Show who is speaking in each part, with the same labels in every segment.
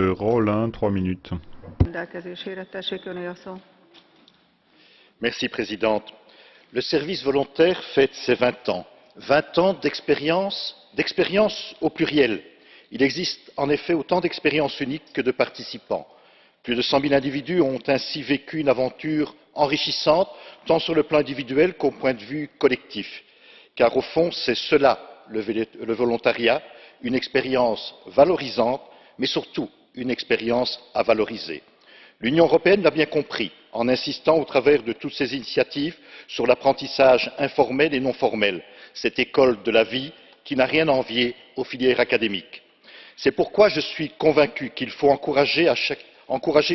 Speaker 1: Rollin, 3 minutes.
Speaker 2: Merci, Présidente. Le service volontaire fête ses 20 ans. 20 ans d'expérience au pluriel. Il existe en effet autant d'expériences uniques que de participants. Plus de 100 000 individus ont ainsi vécu une aventure enrichissante, tant sur le plan individuel qu'au point de vue collectif. Car au fond, c'est cela le volontariat, une expérience valorisante, mais surtout une expérience à valoriser. L'Union européenne l'a bien compris en insistant au travers de toutes ses initiatives sur l'apprentissage informel et non formel, cette école de la vie qui n'a rien à envier aux filières académiques. C'est pourquoi je suis convaincu qu'il faut encourager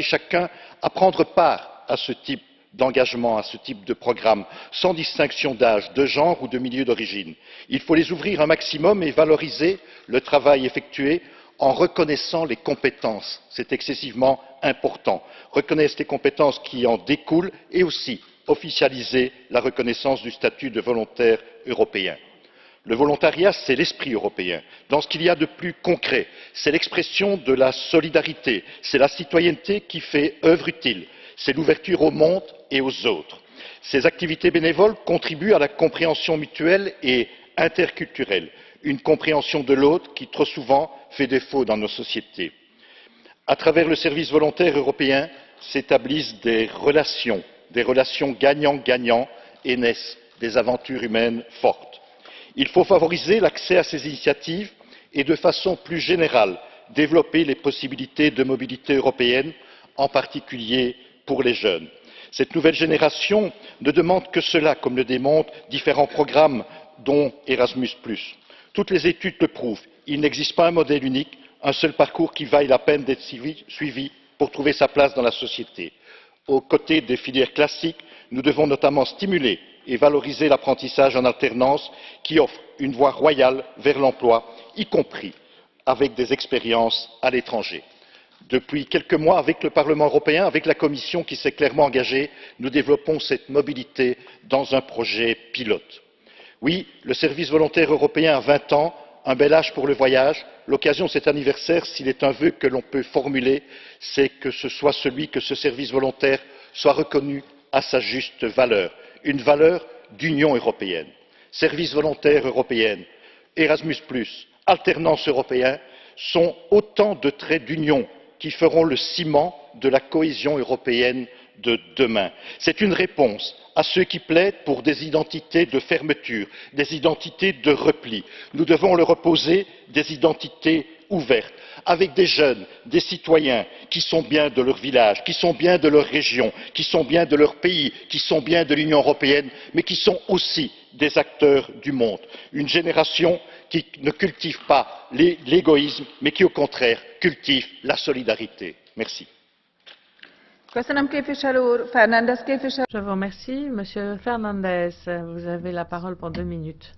Speaker 2: chacun à prendre part à ce type d'engagement, à ce type de programme, sans distinction d'âge, de genre ou de milieu d'origine. Il faut les ouvrir un maximum et valoriser le travail effectué en reconnaissant les compétences. C'est excessivement important. Reconnaître les compétences qui en découlent et aussi officialiser la reconnaissance du statut de volontaire européen. Le volontariat, c'est l'esprit européen, dans ce qu'il y a de plus concret. C'est l'expression de la solidarité, c'est la citoyenneté qui fait œuvre utile, c'est l'ouverture au monde et aux autres. Ces activités bénévoles contribuent à la compréhension mutuelle et interculturelle, une compréhension de l'autre qui trop souvent fait défaut dans nos sociétés. À travers le service volontaire européen s'établissent des relations gagnant-gagnant et naissent des aventures humaines fortes. Il faut favoriser l'accès à ces initiatives et de façon plus générale développer les possibilités de mobilité européenne, en particulier pour les jeunes. Cette nouvelle génération ne demande que cela, comme le démontrent différents programmes dont Erasmus. Toutes les études le prouvent, il n'existe pas un modèle unique, un seul parcours qui vaille la peine d'être suivi pour trouver sa place dans la société. Aux côtés des filières classiques, nous devons notamment stimuler et valoriser l'apprentissage en alternance qui offre une voie royale vers l'emploi, y compris avec des expériences à l'étranger. Depuis quelques mois, avec le Parlement européen, avec la Commission qui s'est clairement engagée, nous développons cette mobilité dans un projet pilote. Oui, le service volontaire européen a 20 ans, un bel âge pour le voyage. L'occasion de cet anniversaire, s'il est un vœu que l'on peut formuler, c'est que ce soit celui que ce service volontaire soit reconnu à sa juste valeur, une valeur d'Union européenne. Service volontaire européen, Erasmus+, alternance européen sont autant de traits d'union qui feront le ciment de la cohésion européenne de demain. C'est une réponse à ceux qui plaident pour des identités de fermeture, des identités de repli. Nous devons leur opposer des identités ouvertes, avec des jeunes, des citoyens qui sont bien de leur village, qui sont bien de leur région, qui sont bien de leur pays, qui sont bien de l'Union européenne, mais qui sont aussi des acteurs du monde. Une génération qui ne cultive pas l'égoïsme, mais qui au contraire cultive la solidarité. Merci.
Speaker 3: Je vous remercie. Monsieur Fernandez, vous avez la parole pour 2 minutes.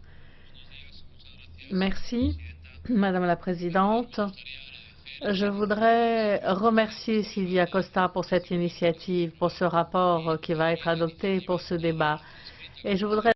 Speaker 3: Merci, Madame la Présidente. Je voudrais remercier Silvia Costa pour cette initiative, pour ce rapport qui va être adopté, pour ce débat. Et je voudrais